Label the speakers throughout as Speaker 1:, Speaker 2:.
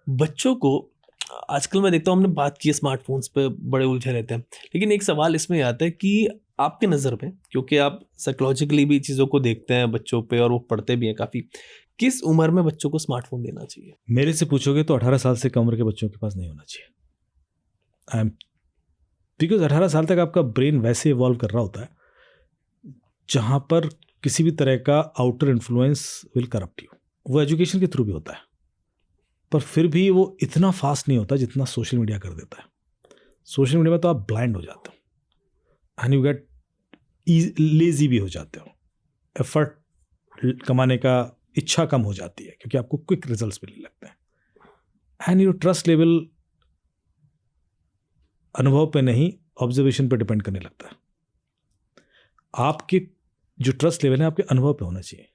Speaker 1: बच्चों को आजकल मैं देखता हूँ, हमने बात की स्मार्टफोन्स पे बड़े उलझे रहते हैं, लेकिन एक सवाल इसमें आता है कि आपके नज़र में, क्योंकि आप साइकोलॉजिकली भी चीज़ों को देखते हैं बच्चों पे और वो पढ़ते भी हैं काफ़ी, किस उम्र में बच्चों को स्मार्टफोन देना चाहिए?
Speaker 2: मेरे से पूछोगे तो 18 साल से कम उम्र के बच्चों के पास नहीं होना चाहिए। बिकॉज 18 साल तक आपका ब्रेन वैसे इवॉल्व कर रहा होता है जहाँ पर किसी भी तरह का outer influence will corrupt you. वो एजुकेशन के थ्रू भी होता है, पर फिर भी वो इतना फास्ट नहीं होता जितना सोशल मीडिया कर देता है। सोशल मीडिया में तो आप ब्लाइंड हो जाते हो एंड यू गेट लेजी भी हो जाते हो, एफर्ट कमाने का इच्छा कम हो जाती है क्योंकि आपको क्विक रिजल्ट्स मिलने लगते हैं। एंड योर ट्रस्ट लेवल अनुभव पे नहीं, ऑब्जर्वेशन पे डिपेंड करने लगता है। आपके जो ट्रस्ट लेवल है आपके अनुभव पे होना चाहिए।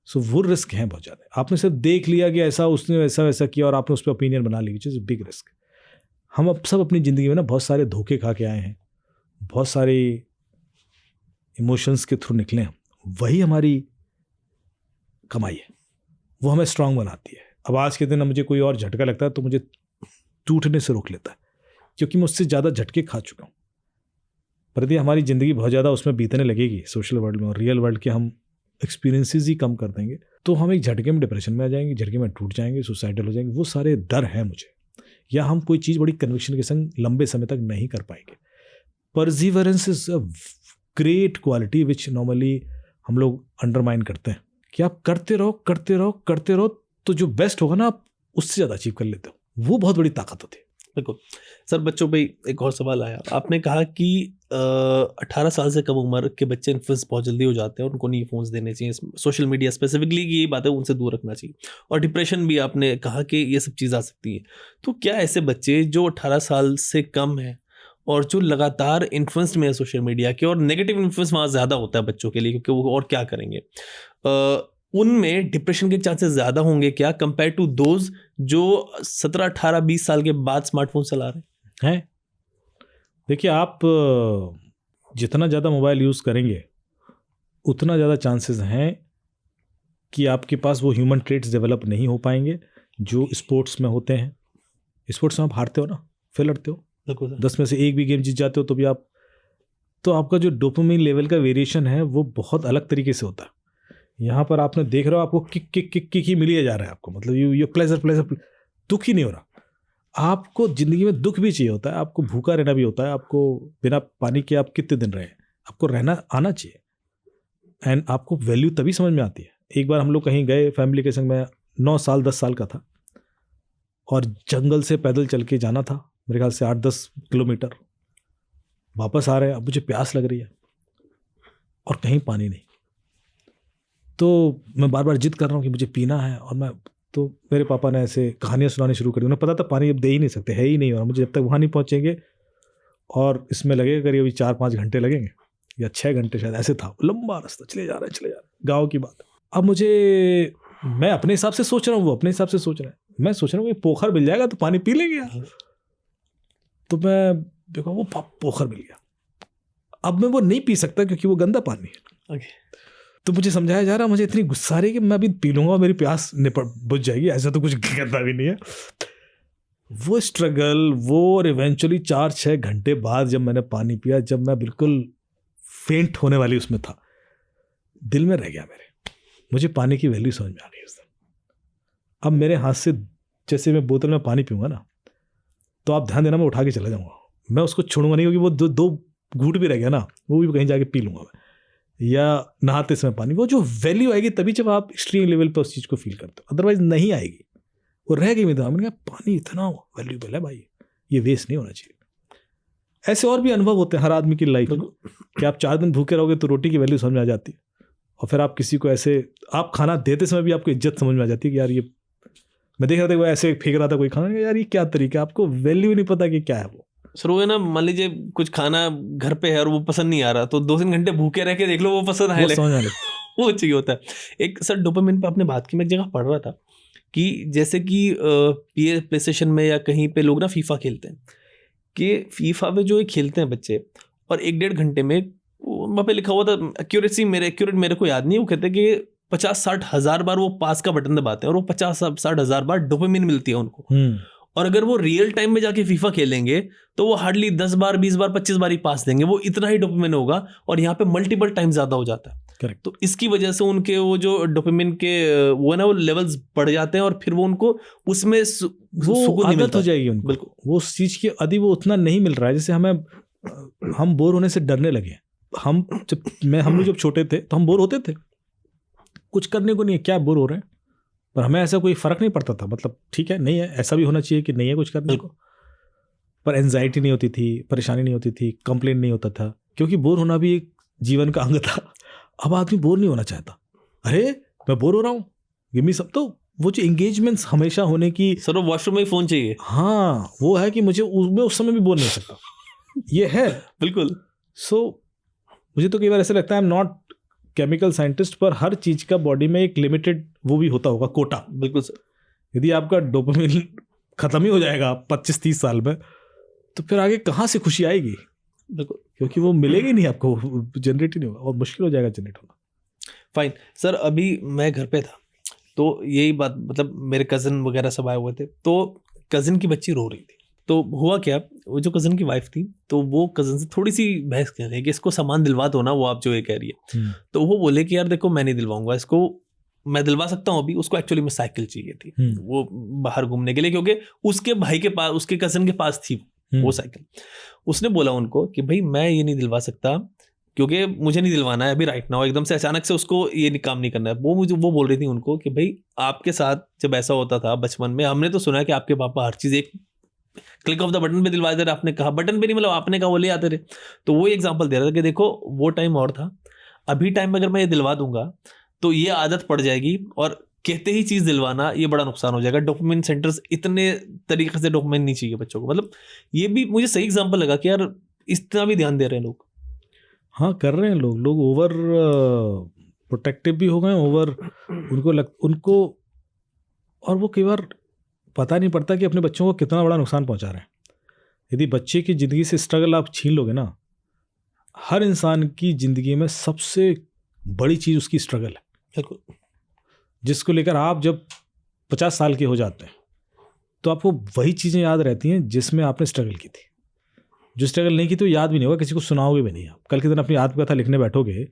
Speaker 2: सो वो रिस्क है बहुत ज़्यादा। आपने सिर्फ देख लिया कि ऐसा उसने वैसा वैसा किया और आपने उस पर ओपिनियन बना ली, विच इज़ बिग रिस्क। हम अब सब अपनी ज़िंदगी में ना बहुत सारे धोखे खा के आए हैं, बहुत सारे इमोशंस के थ्रू निकले हैं, वही हमारी कमाई है, वो हमें स्ट्रांग बनाती है। अब आज के दिन मुझे कोई और झटका लगता है तो मुझे टूटने से रोक लेता है क्योंकि मैं उससे ज़्यादा झटके खा चुका हूँ। पर यदि हमारी ज़िंदगी बहुत ज़्यादा उसमें बीतने लगेगी सोशल वर्ल्ड में और रियल वर्ल्ड के हम एक्सपीरियंसेस ही कम कर देंगे तो हम एक झटके में डिप्रेशन में आ जाएंगे, झटके में टूट जाएंगे, सुसाइडल हो जाएंगे। वो सारे डर हैं मुझे, या हम कोई चीज़ बड़ी कन्विक्शन के संग लंबे समय तक नहीं कर पाएंगे। Perseverance is a great quality which normally हम लोग अंडरमाइन करते हैं कि आप करते रहो करते रहो करते रहो तो जो बेस्ट होगा ना आप उससे ज़्यादा अचीव कर लेते हो। वो बहुत बड़ी ताकत होती है।
Speaker 1: बिल्कुल सर। बच्चों पे एक और सवाल आया, आपने कहा कि 18 साल से कम उम्र के बच्चे इन्फ्लुएंस बहुत जल्दी हो जाते हैं और उनको नहीं फ़ोन्स देने चाहिए, सोशल मीडिया स्पेसिफिकली यही बात है, उनसे दूर रखना चाहिए। और डिप्रेशन भी आपने कहा कि ये सब चीज़ आ सकती है। तो क्या ऐसे बच्चे जो 18 साल से कम हैं और जो लगातार इन्फ्लुएंस्ड में है सोशल मीडिया के, और नेगेटिव इन्फ्लुएंस वहाँ ज़्यादा होता है बच्चों के लिए क्योंकि वो और क्या करेंगे, उनमें डिप्रेशन के चांसेस ज़्यादा होंगे क्या कंपेयर टू दोज जो 17, 18, 20 साल के बाद स्मार्टफोन चला रहे हैं?
Speaker 2: देखिए, आप जितना ज़्यादा मोबाइल यूज़ करेंगे उतना ज़्यादा चांसेस हैं कि आपके पास वो ह्यूमन ट्रेट्स डेवलप नहीं हो पाएंगे जो स्पोर्ट्स में होते हैं। स्पोर्ट्स में आप हारते हो ना, फिर लड़ते हो, 10 में से एक भी गेम जीत जाते हो तो भी आप, तो आपका जो डोपामाइन लेवल का वेरिएशन है वो बहुत अलग तरीके से होता है। यहाँ पर आपने देख रहे हो आपको किक किक किक किक ही मिली जा रहा है आपको, मतलब ये प्लेजर प्लेजर, दुख ही नहीं हो रहा। आपको ज़िंदगी में दुख भी चाहिए होता है, आपको भूखा रहना भी होता है, आपको बिना पानी के आप कितने दिन रहे, आपको रहना आना चाहिए एंड आपको वैल्यू तभी समझ में आती है। एक बार हम लोग कहीं गए फैमिली के संग, मैं 9 साल 10 साल का था और जंगल से पैदल चल के जाना था, मेरे ख्याल से 8-10 किलोमीटर। वापस आ रहे हैं, अब मुझे प्यास लग रही है और कहीं पानी नहीं, तो मैं बार बार जिद कर रहा हूँ कि मुझे पीना है। और तो मेरे पापा ने ऐसे कहानियाँ सुनानी शुरू करी। उन्हें पता था पानी अब दे ही नहीं सकते, है ही नहीं, और मुझे जब तक वहाँ नहीं पहुँचेंगे और इसमें लगेगा करीब 4-5 घंटे लगेंगे या 6 घंटे शायद, ऐसे था लंबा रास्ता, चले जा रहे हैं गाँव की बात। अब मैं अपने हिसाब से सोच रहा हूँ, वो अपने हिसाब से सोच रहा है, मैं सोच रहा हूँ कि पोखर मिल जाएगा तो पानी पी लेंगे यार। तो मैं देखो वो पोखर मिल गया, अब मैं वो नहीं पी सकता क्योंकि वो गंदा पानी है। तो मुझे समझाया जा रहा, मुझे इतनी गुस्सा आ रही है कि मैं अभी पी लूँगा, मेरी प्यास बुझ जाएगी, ऐसा तो कुछ गंदा भी नहीं है। वो स्ट्रगल, वो, और इवेंचुअली 4-6 घंटे बाद जब मैंने पानी पिया, जब मैं बिल्कुल फेंट होने वाली उसमें था, दिल में रह गया मेरे, मुझे पानी की वैल्यू समझ में आ गई उस दिन। अब मेरे हाथ से जैसे मैं बोतल में पानी पीऊँगा ना, तो आप ध्यान देना, मैं उठा के चला जाऊँगा, मैं उसको छोड़ूंगा नहीं, क्योंकि वो दो घूंट भी रह गया ना, वो भी कहीं जाके पी लूँगा मैं, या नहाते समय पानी। वो जो वैल्यू आएगी तभी जब आप एक्सट्रीम लेवल पे उस चीज़ को फील करते हो, अदरवाइज नहीं आएगी। वो रह गई मेरे दिमाग में, पानी इतना वैल्यूबल है भाई, ये वेस्ट नहीं होना चाहिए। ऐसे और भी अनुभव होते हैं हर आदमी की लाइफ में कि आप 4 दिन भूखे रहोगे तो रोटी की वैल्यू समझ में आ जाती है, और फिर आप किसी को ऐसे, आप खाना देते समय भी आपको इज्जत समझ में आ जाती है कि यार ये, मैं देख रहा था वो ऐसे फेंक रहा था कोई खाना, यार ये क्या तरीका, आपको वैल्यू नहीं पता कि क्या है वो।
Speaker 1: सर वो है ना, मान लीजिए कुछ खाना घर पे है और वो पसंद नहीं आ रहा, तो 2-3 घंटे भूखे रह के देख लो, वो पसंद आए, वो चाहिए होता है। एक सर डोपामिन पे आपने बात की, मैं एक जगह पढ़ रहा था कि जैसे कि ये प्ले स्टेशन में या कहीं पे लोग ना फीफा खेलते हैं, कि फीफा में जो खेलते हैं बच्चे, और 1-1.5 घंटे में वहाँ पे लिखा हुआ था, एक्यूरेट मेरे को याद नहीं, वो कहते हैं कि 50-60 हज़ार बार वो पास का बटन दबाते हैं और वो 50-60 हज़ार बार डोपामिन मिलती है उनको। और अगर वो रियल टाइम में जाके फीफा खेलेंगे तो वो हार्डली 10 बार 20 बार 25 बार ही पास देंगे, वो इतना ही डोपामिन होगा और यहाँ पे मल्टीपल टाइम ज़्यादा हो जाता है।
Speaker 2: करेक्ट।
Speaker 1: तो इसकी वजह से उनके वो जो डोपामिन के वो ना वो लेवल्स बढ़ जाते हैं और फिर वो उनको उसमें
Speaker 2: वो आदत हो जाएगी उनको।
Speaker 1: बिल्कुल,
Speaker 2: वो उस चीज़ की यदि वो उतना नहीं मिल रहा है, जैसे हम बोर होने से डरने लगे। हम लोग जब छोटे थे तो हम बोर होते थे, कुछ करने को नहीं है, क्या बोर हो रहे हैं, पर हमें ऐसा कोई फर्क नहीं पड़ता था। मतलब ठीक है, नहीं है, ऐसा भी होना चाहिए कि नहीं है कुछ करने को, पर एंजाइटी नहीं होती थी, परेशानी नहीं होती थी, कंप्लेन नहीं होता था, क्योंकि बोर होना भी एक जीवन का अंग था। अब आदमी बोर नहीं होना चाहता, अरे मैं बोर हो रहा हूँ, गिव मी सब। तो वो जो एंगेजमेंट्स हमेशा होने की,
Speaker 1: सर वो वॉशरूम में फ़ोन चाहिए,
Speaker 2: हाँ वो है कि मुझे मैं उस समय भी बोल नहीं सकता, ये है।
Speaker 1: बिल्कुल।
Speaker 2: सो मुझे तो कई बार ऐसा लगता है, I am not chemical scientist, पर हर चीज़ का बॉडी में एक लिमिटेड वो भी होता होगा, कोटा।
Speaker 1: बिल्कुल सर।
Speaker 2: यदि आपका डोपामिन खत्म ही हो जाएगा 25-30 साल में, तो फिर आगे कहाँ से खुशी आएगी?
Speaker 1: बिल्कुल,
Speaker 2: क्योंकि वो मिलेगी नहीं आपको, जनरेट ही नहीं होगा और मुश्किल हो जाएगा जनरेट होना।
Speaker 1: फाइन सर, अभी मैं घर पे था तो यही बात, मतलब मेरे कज़न वगैरह सब आए हुए थे, तो कज़न की बच्ची रो रही थी। तो हुआ क्या, वो जो कज़न की वाइफ थी तो वो कज़न से थोड़ी सी बहस कर रही है कि इसको सामान दिलवा दो ना, वो आप जो ये कह रही है। तो वो बोले कि यार देखो मैं नहीं दिलवाऊंगा इसको, मैं दिलवा सकता हूँ अभी, उसको एक्चुअली में साइकिल चाहिए थी वो बाहर घूमने के लिए, क्योंकि उसके भाई के पास, उसके कज़न के पास थी वो साइकिल। उसने बोला उनको कि भाई मैं ये नहीं दिलवा सकता क्योंकि मुझे नहीं दिलवाना है अभी राइट नाउ, एकदम से अचानक से उसको ये काम नहीं करना है। वो बोल रही थी उनको कि भाई आपके साथ जब ऐसा होता था बचपन में, हमने तो सुना है कि आपके पापा हर चीज़ एक क्लिक ऑफ द बटन पे दिलवा दे रहे, आपने कहा बटन पे नहीं, मतलब आपने कहा वो ले आते रहे। तो वो एग्जांपल दे रहा था कि देखो वो टाइम और था, अभी टाइम में अगर मैं ये दिलवा दूंगा तो ये आदत पड़ जाएगी और कहते ही चीज़ दिलवाना ये बड़ा नुकसान हो जाएगा। डोपामिन सेंटर्स इतने तरीके से डोपामिन नहीं चाहिए बच्चों को, मतलब ये भी मुझे सही एग्जांपल लगा कि यार इतना भी ध्यान दे रहे हैं लोग।
Speaker 2: हाँ कर रहे हैं लोग ओवर प्रोटेक्टिव भी हो गए, ओवर उनको और वो कई बार पता नहीं पड़ता कि अपने बच्चों को कितना बड़ा नुकसान पहुंचा रहे हैं। यदि बच्चे की ज़िंदगी से स्ट्रगल आप छीन लोगे ना, हर इंसान की ज़िंदगी में सबसे बड़ी चीज़ उसकी स्ट्रगल है, जिसको लेकर आप जब 50 साल के हो जाते हैं तो आपको वही चीज़ें याद रहती हैं जिसमें आपने स्ट्रगल की थी। जो स्ट्रगल नहीं की तो याद भी नहीं होगा, किसी को सुनाओगे भी नहीं। आप कल के दिन अपनी आत्मकथा लिखने बैठोगे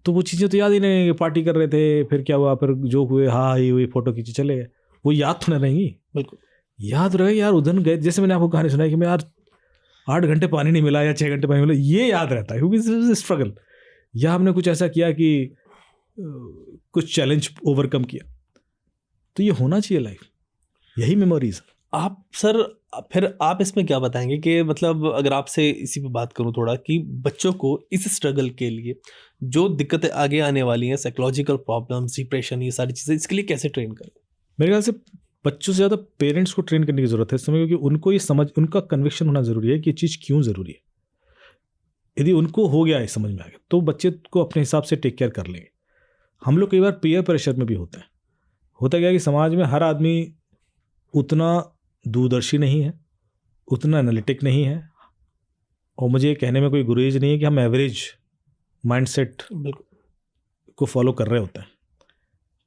Speaker 2: तो वो चीज़ें तो याद ही नहीं, पार्टी कर रहे थे, फिर क्या हुआ, फिर जो हुए, हाँ ही हुई, फोटो खींचे चले गए, वो याद तो नहीं रहेंगी।
Speaker 1: बिल्कुल
Speaker 2: याद रहे यार उधर गए, जैसे मैंने आपको कहानी सुनाई कि मैं यार 8 घंटे पानी नहीं मिला या 6 घंटे पानी मिला, ये याद रहता है क्योंकि स्ट्रगल, या हमने कुछ ऐसा किया कि कुछ चैलेंज ओवरकम किया। तो ये होना चाहिए लाइफ, यही मेमोरीज।
Speaker 1: आप सर फिर आप इसमें क्या बताएंगे कि मतलब अगर आपसे इसी पे बात करूं थोड़ा, कि बच्चों को इस स्ट्रगल के लिए जो दिक्कतें आगे आने वाली हैं, साइकोलॉजिकल प्रॉब्लम्स, डिप्रेशन, ये सारी चीज़ें, इसके लिए कैसे ट्रेन करें?
Speaker 2: मेरे ख्याल से बच्चों से ज़्यादा पेरेंट्स को ट्रेन करने की ज़रूरत है इस समय, क्योंकि उनको ये समझ, उनका कन्विक्शन होना ज़रूरी है कि ये चीज़ क्यों ज़रूरी है। यदि उनको हो गया है, समझ में आ गया, तो बच्चे को अपने हिसाब से टेक केयर कर लेंगे। हम लोग कई बार पीयर प्रेशर में भी होते हैं। होता क्या है कि समाज में हर आदमी उतना दूरदर्शी नहीं है, उतना एनालिटिक नहीं है, और मुझे ये कहने में कोई गुरेज नहीं है कि हम एवरेज माइंडसेट को फॉलो कर रहे होते हैं।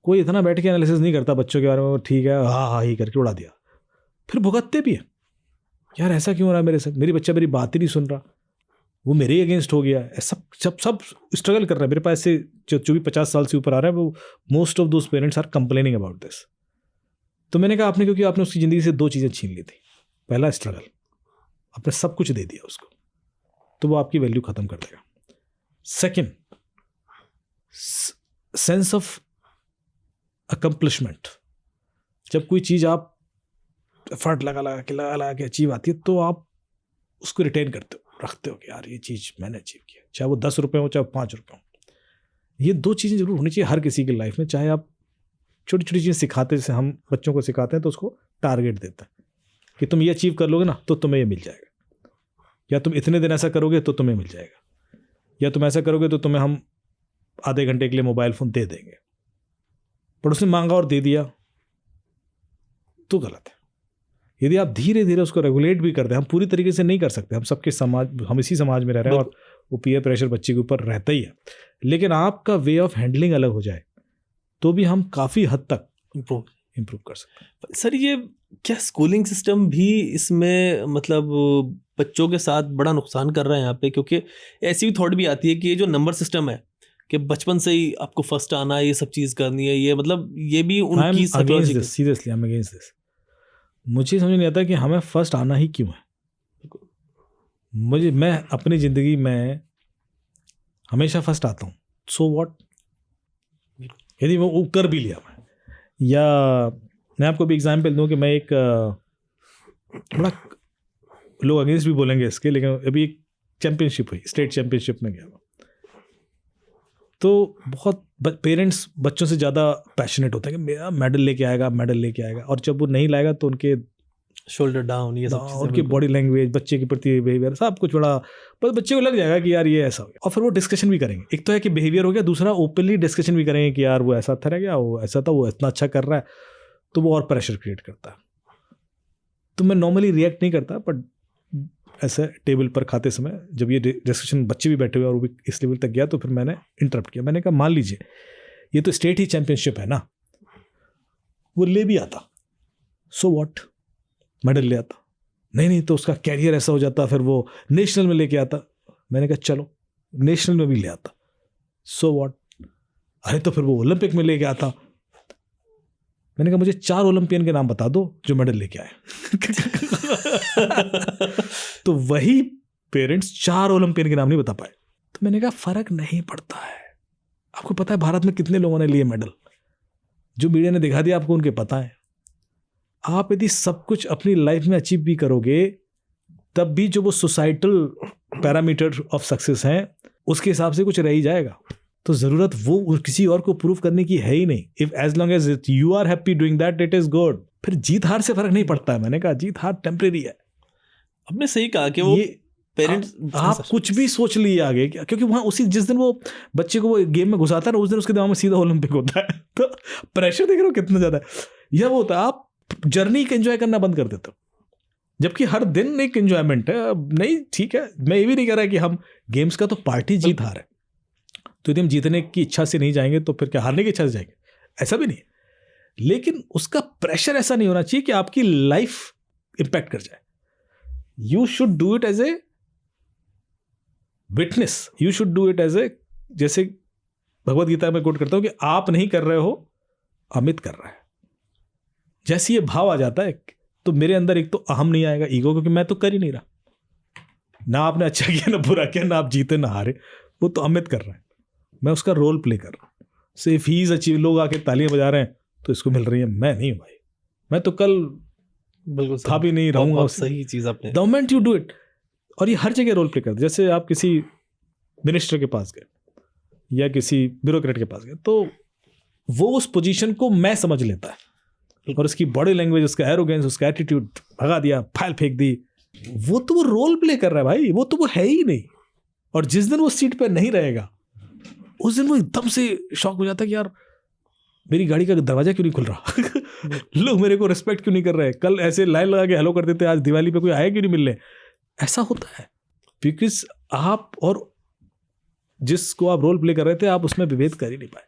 Speaker 2: कोई इतना बैठ के एनालिसिस नहीं करता बच्चों के बारे में, ठीक है हाँ हाँ ही करके उड़ा दिया, फिर भुगतते भी है, यार ऐसा क्यों हो रहा है मेरे साथ, मेरी बच्चा मेरी बात ही नहीं सुन रहा, वो मेरे अगेंस्ट हो गया। सब स्ट्रगल कर रहे हैं। मेरे पास से जो भी 50 साल से ऊपर आ रहा है, वो most of those parents are complaining about this. तो मैंने कहा आपने, क्योंकि आपने उसकी ज़िंदगी से 2 चीज़ें छीन ली थी। पहला स्ट्रगल, आपने सब कुछ दे दिया उसको, तो वो आपकी वैल्यू ख़त्म कर देगा। Second, sense of accomplishment. जब कोई चीज़ आप एफर्ट लगा के अचीव आती है, तो आप उसको रिटेन करते हो, रखते हो कि यार ये चीज़ मैंने अचीव किया, चाहे वो 10 रुपये हो चाहे 5 रुपये हो। ये 2 चीज़ें जरूर होनी चाहिए हर किसी की लाइफ में। चाहे आप छोटी छोटी चीज़ें सिखाते, जैसे हम बच्चों को सिखाते हैं, तो उसको टारगेट देता है कि तुम ये अचीव कर लोगे ना तो तुम्हें ये मिल जाएगा, या तुम इतने दिन ऐसा करोगे तो तुम्हें मिल जाएगा, या तुम ऐसा करोगे तो तुम्हें हम आधे घंटे के लिए मोबाइल फ़ोन दे देंगे। पर उसने मांगा और दे दिया तो गलत है। यदि आप धीरे धीरे उसको रेगुलेट भी कर दें, हम पूरी तरीके से नहीं कर सकते, हम सबके समाज, हम इसी समाज में रह रहे हैं और वो पीयर प्रेशर बच्चे के ऊपर रहता ही है, लेकिन आपका वे ऑफ हैंडलिंग अलग हो जाए, तो भी हम काफ़ी हद तक
Speaker 1: इम्प्रूव
Speaker 2: कर सकते हैं।
Speaker 1: सर, ये क्या स्कूलिंग सिस्टम भी इसमें मतलब बच्चों के साथ बड़ा नुकसान कर रहा है यहाँ पे? क्योंकि ऐसी भी थॉट भी आती है कि ये जो नंबर सिस्टम है कि बचपन से ही आपको फर्स्ट आना है, ये सब चीज़ करनी है, ये मतलब ये भी उनकी psychology.
Speaker 2: Seriously I am against this. मुझे समझ नहीं आता कि हमें फर्स्ट आना ही क्यों है। मैं अपनी ज़िंदगी में हमेशा फर्स्ट आता हूँ, सो व्हाट, यदि वो कर भी लिया मैं। या मैं आपको भी एग्जाम्पल दूँ कि मैं एक थोड़ा लोग अगेंस्ट भी बोलेंगे इसके, लेकिन अभी एक चैम्पियनशिप हुई, स्टेट चैम्पियनशिप में गया, तो बहुत पेरेंट्स बच्चों से ज़्यादा पैशनेट होते हैं कि मेरा मेडल लेके आएगा, मेडल लेके आएगा, और जब वो नहीं लाएगा तो उनके
Speaker 1: शोल्डर डाउन, ये सब चीज़ें,
Speaker 2: उनकी बॉडी लैंग्वेज, बच्चे के प्रति बिहेवियर, सब कुछ बड़ा, बस बच्चे को लग जाएगा कि यार ये ऐसा हो गया। और फिर वो डिस्कशन भी करेंगे। एक तो है कि बिहेवियर हो गया, दूसरा ओपनली डिस्कशन भी करेंगे कि यार वो ऐसा था, रह गया, वो ऐसा था, वो इतना अच्छा कर रहा है, तो वो और प्रेशर क्रिएट करता है। तो मैं नॉर्मली रिएक्ट नहीं करता, बट ऐसे टेबल पर खाते समय जब ये डिस्कशन बच्चे भी बैठे हुए और वो भी इस लेवल तक गया, तो फिर मैंने इंटरप्ट किया। मैंने कहा मान लीजिए ये तो स्टेट ही चैंपियनशिप है ना, वो ले भी आता, सो व्हाट, मेडल ले आता, नहीं तो उसका कैरियर ऐसा हो जाता, फिर वो नेशनल में लेके आता। मैंने कहा चलो नेशनल में भी ले आता, सो व्हाट, अरे तो फिर वो ओलंपिक में लेके आता। मैंने कहा मुझे 4 ओलंपियन के नाम बता दो जो मेडल लेके आए। तो वही पेरेंट्स 4 ओलंपियन के नाम नहीं बता पाए। तो मैंने कहा फर्क नहीं पड़ता है। आपको पता है भारत में कितने लोगों ने लिए मेडल? जो मीडिया ने दिखा दिया आपको उनके पता है। आप यदि सब कुछ अपनी लाइफ में अचीव भी करोगे, तब भी जो वो सोसाइटल पैरामीटर ऑफ सक्सेस हैं उसके हिसाब से कुछ रह ही जाएगा। तो ज़रूरत वो किसी और को प्रूव करने की है ही नहीं। If as long as you are happy doing that, it is good. फिर जीत हार से फर्क नहीं पड़ता है। मैंने कहा जीत हार टेम्परेरी है।
Speaker 1: आपने सही कहा कि वो पेरेंट्स,
Speaker 2: आप कुछ भी सोच लिए आगे, क्योंकि वहाँ उसी जिस दिन वो बच्चे को वो गेम में घुसाता है ना, उस दिन उसके दिमाग में सीधा ओलंपिक होता है। तो प्रेशर देख रहे हो कितना ज़्यादा है। यह वो होता है, आप जर्नी को एंजॉय करना बंद कर देते हो, जबकि हर दिन एक एंजॉयमेंट है। नहीं ठीक है, मैं ये भी नहीं कह रहा कि हम गेम्स का तो पार्टी जीत हार है, तो यदि हम जीतने की इच्छा से नहीं जाएंगे तो फिर क्या हारने की इच्छा से जाएंगे? ऐसा भी नहीं है। लेकिन उसका प्रेशर ऐसा नहीं होना चाहिए कि आपकी लाइफ इंपैक्ट कर जाए। You should do it as a witness, you should do it as a, जैसे भगवत गीता में कोट करता हूं कि आप नहीं कर रहे हो, अमित कर रहा है। जैसे ये भाव आ जाता है तो मेरे अंदर एक तो अहम नहीं आएगा, ईगो, क्योंकि मैं तो कर ही नहीं रहा। ना आपने अच्छा किया ना बुरा किया, ना आप जीते ना हारे, वो तो अमित कर रहा है, मैं उसका रोल प्ले कर रहा हूँ। So if he is achieve, लोग आके तालियां बजा रहे हैं तो इसको मिल रही है, मैं नहीं हूँ भाई, मैं तो कल
Speaker 1: बिल्कुल
Speaker 2: था भी नहीं रहूंगा।
Speaker 1: सही चीज़ आपने,
Speaker 2: the moment you do it. और ये हर जगह रोल प्ले करते। जैसे आप किसी मिनिस्टर के पास गए या किसी ब्यूरोक्रेट के पास गए, तो वो उस पोजीशन को मैं समझ लेता है, और उसकी बॉडी लैंग्वेज, उसका एरोगेंस, उसका एटीट्यूड, भगा दिया, फाइल फेंक दी, वो तो वो रोल प्ले कर रहा है भाई, वो तो वो है ही नहीं। और जिस दिन वो सीट पर नहीं रहेगा, उस दिन वो एकदम से शॉक हो जाता है कि यार मेरी गाड़ी का दरवाजा क्यों नहीं खुल रहा, लोग मेरे को रिस्पेक्ट क्यों नहीं कर रहे, कल ऐसे लाइन लगा के हेलो कर देते, आज दिवाली पे कोई आया क्यों नहीं मिलने। ऐसा होता है बिकॉज आप और जिसको आप रोल प्ले कर रहे थे, आप उसमें विभेद कर ही नहीं पाए।